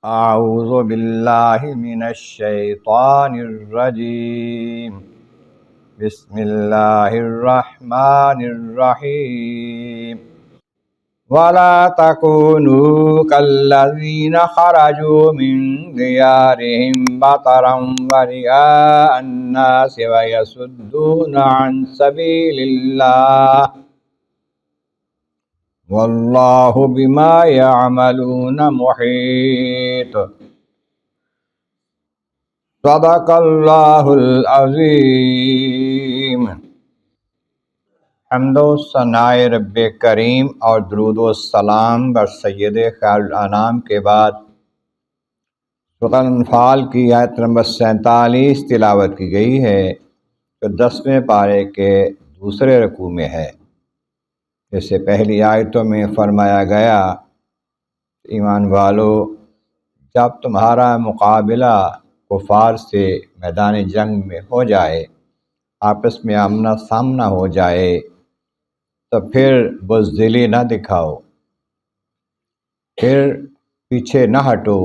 اعوذ باللہ من الشیطان الرجیم بسم اللہ الرحمن الرحیم ولا تکونوا کالذین خرجوا من دیارہم بطرا ورئاء الناس ویصدون عن سبیل اللہ واللہ بما یعملون محیط صدق اللہ العظیم۔ حمد و ثناء رب کریم اور درود و سلام بر سید خیر الانام کے بعد سورۃ الانفال کی آیت نمبر 47 تلاوت کی گئی ہے جو 10ویں پارے کے دوسرے رکوع میں ہے۔ جیسے پہلی آیتوں میں فرمایا گیا، ایمان والو، جب تمہارا مقابلہ کفار سے میدان جنگ میں ہو جائے، آپس میں آمنا سامنا ہو جائے، تو پھر بزدلی نہ دکھاؤ، پھر پیچھے نہ ہٹو،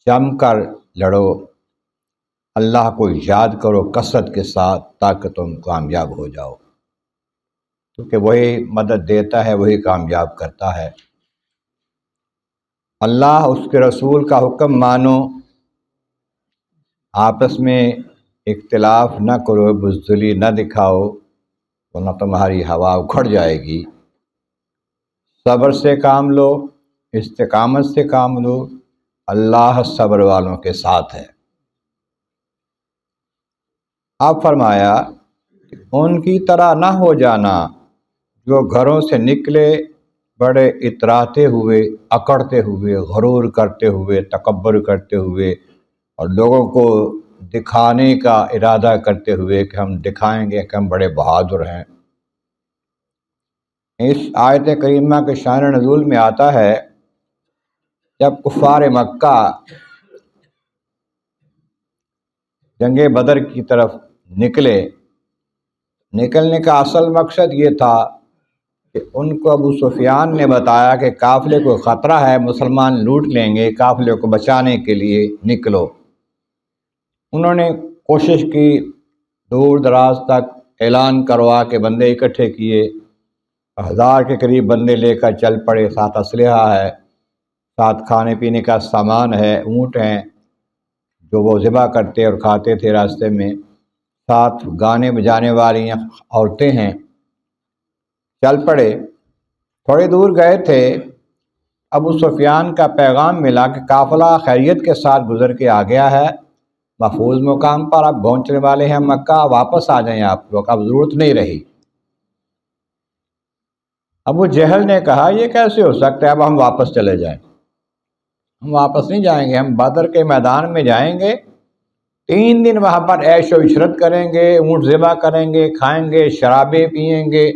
جم کر لڑو، اللہ کو یاد کرو کثرت کے ساتھ تاکہ تم کامیاب ہو جاؤ، کیونکہ وہی مدد دیتا ہے، وہی کامیاب کرتا ہے۔ اللہ اس کے رسول کا حکم مانو، آپس میں اختلاف نہ کرو، بزدلی نہ دکھاؤ، ورنہ تمہاری ہوا اکھڑ جائے گی۔ صبر سے کام لو، استقامت سے کام لو، اللہ صبر والوں کے ساتھ ہے۔ آپ فرمایا کہ ان کی طرح نہ ہو جانا جو گھروں سے نکلے بڑے اتراتے ہوئے، اکڑتے ہوئے، غرور کرتے ہوئے، تکبر کرتے ہوئے، اور لوگوں کو دکھانے کا ارادہ کرتے ہوئے کہ ہم دکھائیں گے کہ ہم بڑے بہادر ہیں۔ اس آیت کریمہ کے شان نزول میں آتا ہے، جب کفار مکہ جنگ بدر کی طرف نکلنے کا اصل مقصد یہ تھا کہ ان کو ابو سفیان نے بتایا کہ قافلے کو خطرہ ہے، مسلمان لوٹ لیں گے، قافلے کو بچانے کے لیے نکلو۔ انہوں نے کوشش کی، دور دراز تک اعلان کروا کے بندے اکٹھے کیے، 1000 کے قریب بندے لے کر چل پڑے، ساتھ اسلحہ ہے، ساتھ کھانے پینے کا سامان ہے، اونٹ ہیں جو وہ ذبح کرتے اور کھاتے تھے راستے میں، ساتھ گانے بجانے والی عورتیں ہیں۔ چل پڑے، تھوڑی دور گئے تھے، ابو سفیان کا پیغام ملا کہ قافلہ خیریت کے ساتھ گزر کے آ گیا ہے، محفوظ مقام پر اب پہنچنے والے ہیں مکہ، واپس آ جائیں آپ لوگ، اب ضرورت نہیں رہی۔ ابو جہل نے کہا یہ کیسے ہو سکتا ہے، اب ہم واپس چلے جائیں؟ ہم واپس نہیں جائیں گے، ہم بدر کے میدان میں جائیں گے، 3 دن وہاں پر عیش و عشرت کریں گے، اونٹ ذبح کریں گے، کھائیں گے، شرابیں پئیں گے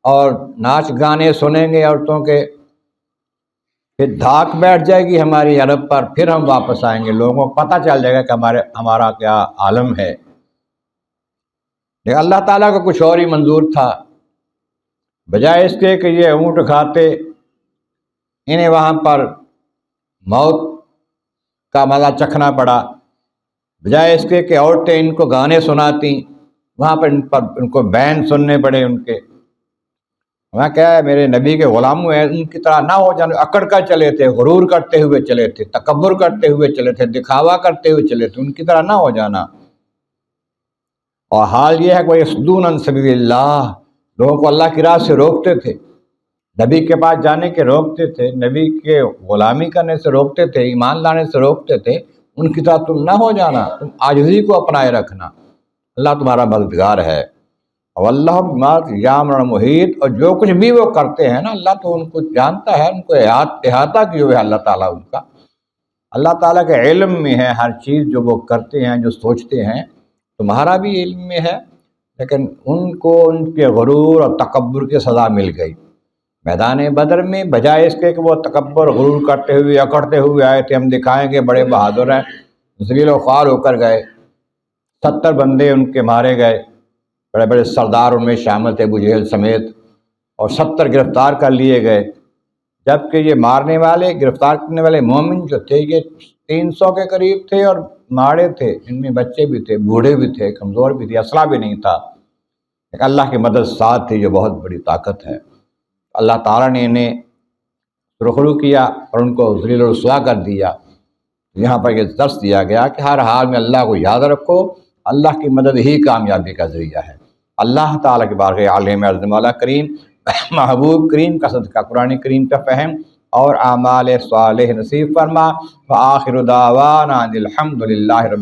اور ناچ گانے سنیں گے عورتوں کے، پھر دھاک بیٹھ جائے گی ہماری عرب پر، پھر ہم واپس آئیں گے، لوگوں کو پتہ چل جائے گا کہ ہمارا کیا عالم ہے۔ لیکن اللہ تعالیٰ کو کچھ اور ہی منظور تھا، بجائے اس کے کہ یہ اونٹ کھاتے، انہیں وہاں پر موت کا مزہ چکھنا پڑا، بجائے اس کے کہ عورتیں ان کو گانے سناتی، وہاں پر ان کو بین سننے پڑے ان کے۔ وہاں کیا ہے، میرے نبی کے غلاموں ہیں، ان کی طرح نہ ہو جانے، اکڑ کر چلے تھے، غرور کرتے ہوئے چلے تھے، تکبر کرتے ہوئے چلے تھے، دکھاوا کرتے ہوئے چلے تھے، ان کی طرح نہ ہو جانا۔ اور حال یہ ہے کہ وہ یصدون عن سبیل اللہ، لوگوں کو اللہ کی راہ سے روکتے تھے، نبی کے پاس جانے کے روکتے تھے، نبی کے غلامی کرنے سے روکتے تھے، ایمان لانے سے روکتے تھے۔ ان کی طرح تم نہ ہو جانا، تم عاجزی کو اپنائے رکھنا، اللہ تمہارا مددگار ہے۔ اور اللہ بما یعملون محیط، اور جو کچھ بھی وہ کرتے ہیں نا، اللہ تو ان کو جانتا ہے، ان کو احاطہ کیے ہوئے ہے اللہ تعالیٰ ان کا۔ اللہ تعالیٰ کے علم میں ہے ہر چیز جو وہ کرتے ہیں، جو سوچتے ہیں، تمہارا بھی علم میں ہے، لیکن ان کو ان کے غرور اور تکبر کی سزا مل گئی۔ میدان بدر میں بجائے اس کے کہ وہ تکبر غرور کرتے ہوئے اکڑتے ہوئے آئے تھے، ہم دکھائیں گے بڑے بہادر ہیں، ذلیل و خوار ہو کر گئے، 70 بندے ان کے مارے گئے، بڑے بڑے سردار ان میں شامل تھے ابو جہل سمیت، اور 70 گرفتار کر لیے گئے۔ جبکہ یہ مارنے والے، گرفتار کرنے والے مومن جو تھے یہ 300 کے قریب تھے، اور ماڑے تھے، ان میں بچے بھی تھے، بوڑھے بھی تھے، کمزور بھی تھے، اسلحہ بھی نہیں تھا۔ ایک اللہ کی مدد ساتھ تھی جو بہت بڑی طاقت ہے۔ اللہ تعالیٰ نے انہیں رخرو کیا اور ان کو ذلیل و رسوا کر دیا۔ یہاں پر یہ درس دیا گیا کہ ہر حال میں اللہ کو یاد رکھو، اللہ کی مدد ہی کامیابی کا ذریعہ ہے۔ اللہ تعالیٰ کے بارگاہ عالم ارض مولا کریم محبوب کریم کا صدقہ قرآن کریم کا فہم اور اعمال صالح نصیب فرما۔ وآخر دعوانا الحمد للہ رب